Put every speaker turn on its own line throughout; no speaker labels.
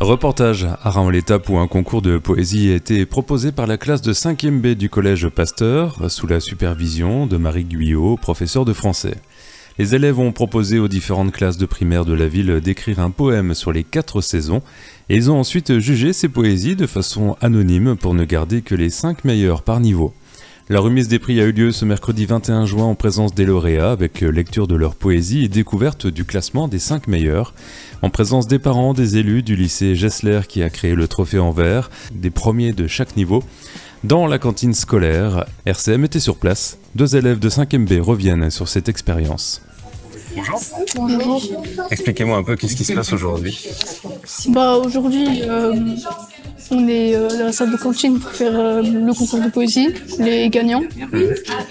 Reportage à Raon-l'Étape où un concours de poésie a été proposé par la classe de 5e B du collège Pasteur sous la supervision de Marie Guyot, professeure de français. Les élèves ont proposé aux différentes classes de primaire de la ville d'écrire un poème sur les 4 saisons et ils ont ensuite jugé ces poésies de façon anonyme pour ne garder que les 5 meilleures par niveau. La remise des prix a eu lieu ce mercredi 21 juin en présence des lauréats avec lecture de leur poésie et découverte du classement des 5 meilleurs. En présence des parents, des élus du lycée Gessler qui a créé le trophée en verre, des premiers de chaque niveau. Dans la cantine scolaire, RCM était sur place. 2 élèves de 5e B reviennent sur cette expérience.
Bonjour.
Bonjour.
Expliquez-moi un peu qu'est-ce qui se passe aujourd'hui.
Aujourd'hui, on est dans la salle de cantine pour faire le concours de poésie, les gagnants.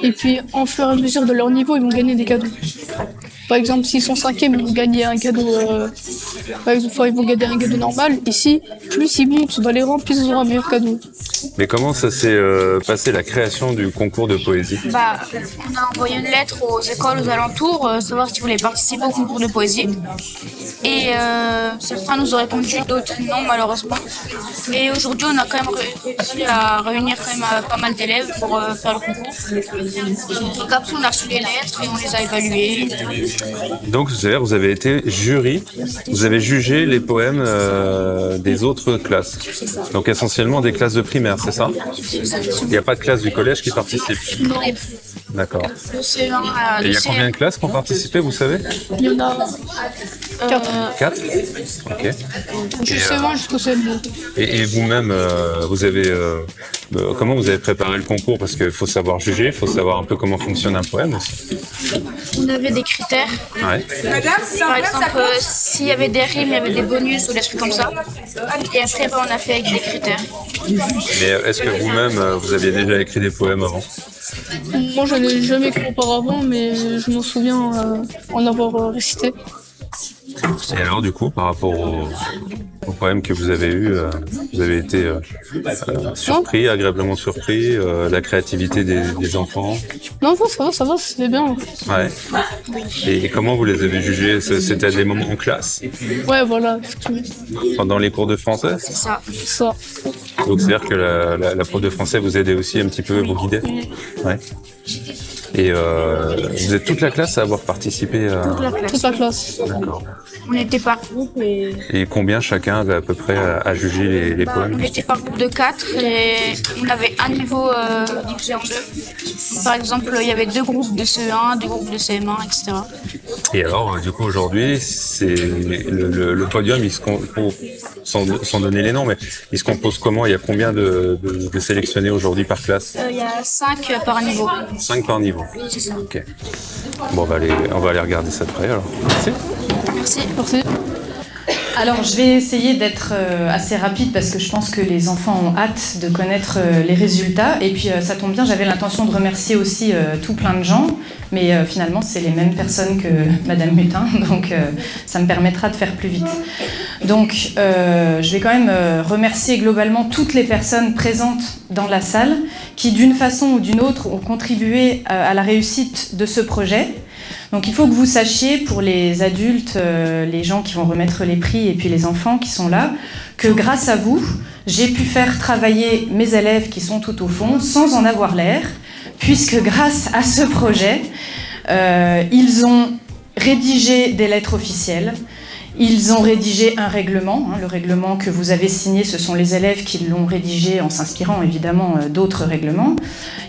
Et puis, en fur et à mesure de leur niveau, ils vont gagner des cadeaux. Par exemple, s'ils sont 5e, ils vont gagner un cadeau. Par exemple, ils vont gagner un cadeau normal. Ici, plus ils montent dans les rangs, plus ils auront un meilleur cadeau.
Mais comment ça s'est passé la création du concours de poésie?
On a envoyé une lettre aux écoles aux alentours, savoir s'ils voulaient participer au concours de poésie. Et certains nous ont répondu, d'autres non malheureusement. Et aujourd'hui, on a quand même réussi à réunir quand même pas mal d'élèves pour faire le concours. Donc après, on a reçu les lettres et on les a évaluées.
Donc c'est-à-dire vous avez été jury, vous avez jugé les poèmes des autres classes. Donc essentiellement des classes de primaire, c'est ça? Il n'y a pas de classe du collège qui participe?
Non.
D'accord.
Le CE1 à
Et il y a combien de classes qui ont participé, vous savez?
Il y en a
4. Ok.
du CE1 jusqu'au CM2.
Et vous-même, vous avez comment vous avez préparé le concours? Parce qu'il faut savoir juger, il faut savoir un peu comment fonctionne un poème aussi.
On avait des critères.
Ouais.
Par exemple, s'il y avait des rimes, il y avait des bonus ou des trucs comme ça. Et après, on a fait avec des critères.
Mais est-ce que vous-même, vous aviez déjà écrit des poèmes avant?
Moi, je n'ai jamais écrit auparavant, mais je m'en souviens en avoir récité.
Et alors, du coup, par rapport au poème que vous avez eu, vous avez été surpris, agréablement surpris, la créativité des enfants?
Non, ça va, c'était bien.
Ouais. Et comment vous les avez jugés? C'était des moments en classe?
Ouais, voilà.
Pendant les cours de français?
C'est ça.
Ça.
Donc c'est-à-dire que la prof de français vous aidait aussi un petit peu, vous guidait? Ouais. Et vous êtes toute la classe à avoir participé à...
Toute la classe.
D'accord.
On était par groupe
Et combien chacun avait à peu près à juger les poèmes?
On était par groupe de 4 et on avait un niveau divisé en 2. Par exemple, il y avait 2 groupes de CE1, 2 groupes de CM1, etc.
Et alors, du coup, aujourd'hui, c'est le podium, il se compose, sans donner les noms, mais il se compose comment? Il y a combien de sélectionnés aujourd'hui par classe?
Il y a 5 par niveau.
5 par niveau.
C'est ça.
Ok. Bon, on va aller regarder ça de près alors. Merci.
Merci.
Alors, je vais essayer d'être assez rapide parce que je pense que les enfants ont hâte de connaître les résultats. Et puis, ça tombe bien, j'avais l'intention de remercier aussi tout plein de gens. Mais finalement, c'est les mêmes personnes que Madame Mutin. Donc, ça me permettra de faire plus vite. Donc, je vais quand même remercier globalement toutes les personnes présentes dans la salle qui, d'une façon ou d'une autre, ont contribué à la réussite de ce projet. Donc il faut que vous sachiez, pour les adultes, les gens qui vont remettre les prix et puis les enfants qui sont là, que grâce à vous, j'ai pu faire travailler mes élèves qui sont tout au fond sans en avoir l'air, puisque grâce à ce projet, ils ont rédigé des lettres officielles, ils ont rédigé un règlement, le règlement que vous avez signé, ce sont les élèves qui l'ont rédigé en s'inspirant évidemment d'autres règlements.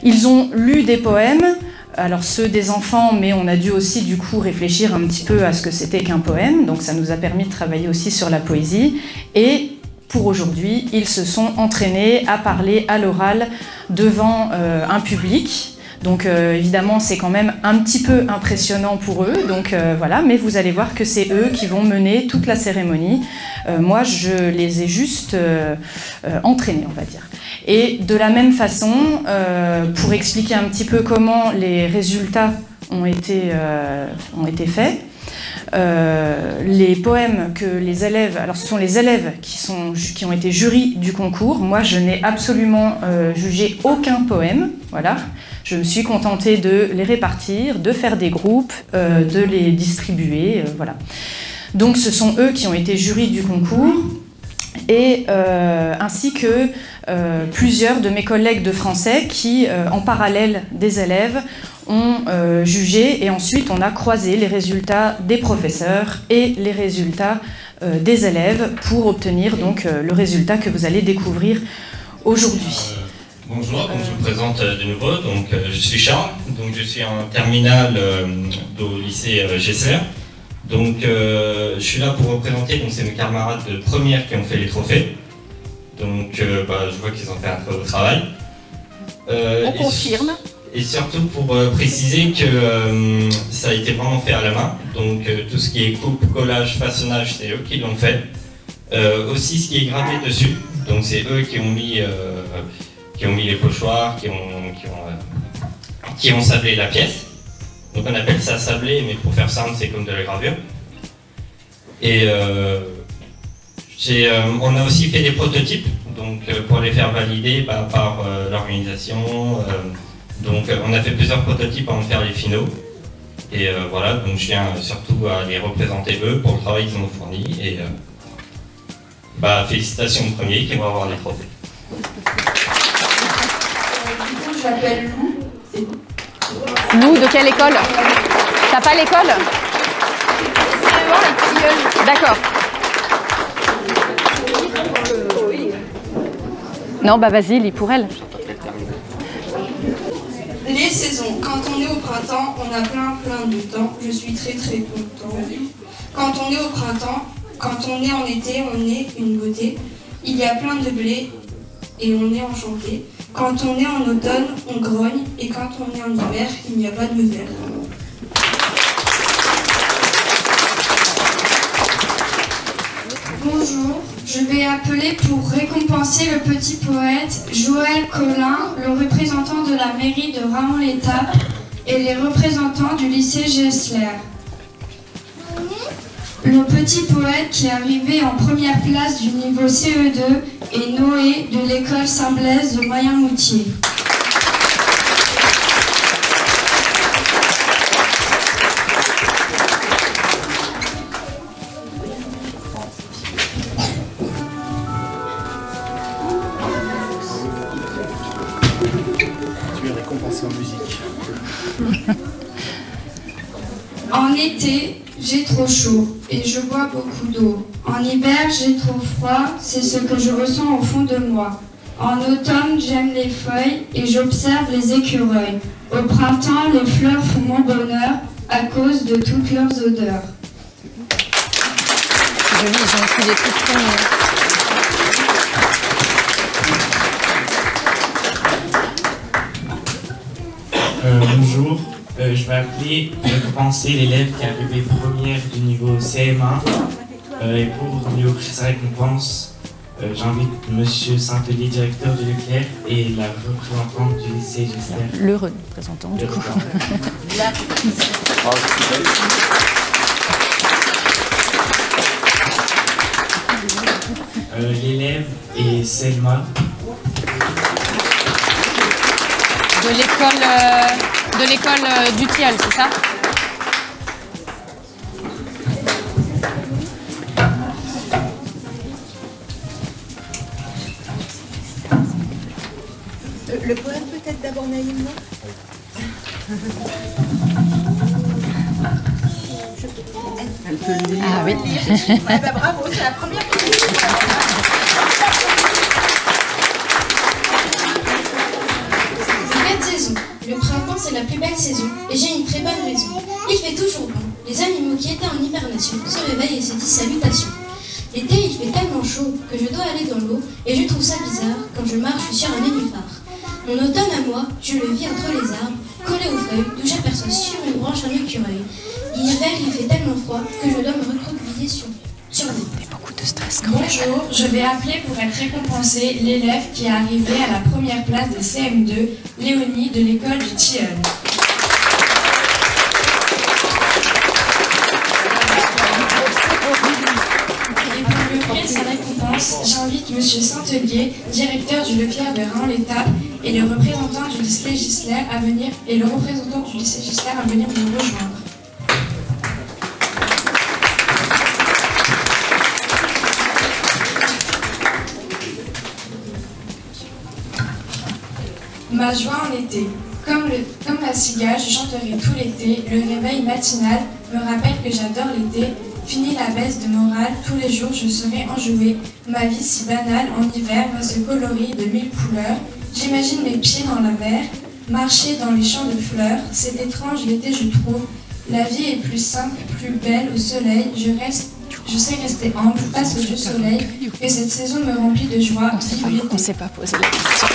Ils ont lu des poèmes, alors ceux des enfants, mais on a dû aussi du coup réfléchir un petit peu à ce que c'était qu'un poème, donc ça nous a permis de travailler aussi sur la poésie. Et pour aujourd'hui, ils se sont entraînés à parler à l'oral devant un public. Donc évidemment, c'est quand même un petit peu impressionnant pour eux, donc voilà, mais vous allez voir que c'est eux qui vont mener toute la cérémonie. Moi, je les ai juste entraînés, on va dire. Et de la même façon, pour expliquer un petit peu comment les résultats ont été faits, les poèmes que les élèves, alors ce sont les élèves qui ont été jurys du concours. Moi, je n'ai absolument jugé aucun poème, voilà. Je me suis contentée de les répartir, de faire des groupes, de les distribuer, voilà. Donc ce sont eux qui ont été jurys du concours. et ainsi que plusieurs de mes collègues de français qui, en parallèle des élèves, ont jugé et ensuite on a croisé les résultats des professeurs et les résultats des élèves pour obtenir donc le résultat que vous allez découvrir aujourd'hui.
Bonjour, donc je me présente de nouveau, donc je suis Charles, donc je suis en terminale au lycée Gessler. Donc je suis là pour représenter, donc c'est mes camarades de première qui ont fait les trophées. Donc je vois qu'ils ont fait un très beau travail.
On confirme.
Et surtout pour préciser que ça a été vraiment fait à la main. Donc tout ce qui est coupe, collage, façonnage, c'est eux qui l'ont fait. Aussi ce qui est gravé dessus, donc c'est eux qui ont mis les pochoirs, qui ont sablé la pièce. Donc on appelle ça sablé, mais pour faire simple, c'est comme de la gravure. Et on a aussi fait des prototypes, donc pour les faire valider par l'organisation. Donc on a fait plusieurs prototypes avant de faire les finaux. Et voilà, donc je tiens surtout à les représenter eux pour le travail qu'ils ont fourni. Et félicitations aux premiers qui vont avoir les trophées.
Je m'appelle Lou.
Lou, de quelle école? T'as pas l'école? D'accord. Non, vas-y, lis pour elle.
Les saisons. Quand on est au printemps, on a plein de temps. Je suis très content. Quand on est au printemps, quand on est en été, on est une beauté. Il y a plein de blé et on est enchanté. Quand on est en automne, on grogne. Et quand on est en hiver, il n'y a pas de verre. Bonjour, je vais appeler pour récompenser le petit poète Joël Collin, le représentant de la mairie de Ramon-l'Étape et les représentants du lycée Gessler. Le petit poète qui est arrivé en première place du niveau CE2 est Noé de l'école Saint-Blaise de Moyen-Moutier.
Tu es récompensé en musique.
En été, j'ai trop chaud et je bois beaucoup d'eau. En hiver, j'ai trop froid, c'est ce que je ressens au fond de moi. En automne, j'aime les feuilles et j'observe les écureuils. Au printemps, les fleurs font mon bonheur à cause de toutes leurs odeurs.
C'est joli, ils ont écrit des trucs très mignons.
Bonjour, je vais appeler récompenser l'élève qui est arrivé première du niveau CM1. Et pour lui offrir sa récompense, j'invite Monsieur Saint-Elier, directeur du Leclerc, et la représentante du lycée Gessler.
Le représentant, du coup.
L'élève est Selma.
De l'école du Tilleul, c'est ça?
Le poème peut-être d'abord Naïm, non?
Elle peut le lire. Ah oui.
Bravo, c'est la première question.
Saison. Le printemps, c'est la plus belle saison, et j'ai une très bonne raison. Il fait toujours bon. Les animaux qui étaient en hibernation se réveillent et se disent salutations. L'été, il fait tellement chaud que je dois aller dans l'eau, et je trouve ça bizarre quand je marche sur un nénuphar. Mon automne à moi, je le vis entre les arbres, collé aux feuilles, d'où j'aperçois sur une branche un écureuil. L'hiver, il fait tellement froid que je dois me recroqueviller sur lui.
Beaucoup de stress quand même.
Bonjour, je vais appeler pour être récompensé l'élève qui est arrivé à la première place de CM2, Léonie de l'école du Tilleul. Et pour lui offrir sa récompense, j'invite Monsieur Saint-Elier, directeur du Leclerc de Ramon-l'Étape, et le représentant du lycée Gessler à venir nous rejoindre.
Ma joie en été. Comme la cigale, je chanterai tout l'été. Le réveil matinal me rappelle que j'adore l'été. Fini la baisse de morale, tous les jours je serai enjouée. Ma vie si banale en hiver va se colorer de 1000 couleurs. J'imagine mes pieds dans la mer, marcher dans les champs de fleurs. C'est étrange l'été je trouve. La vie est plus simple, plus belle au soleil. Je sais rester humble face au vieux soleil. Et cette saison me remplit de joie.
On ne s'est pas posé la question.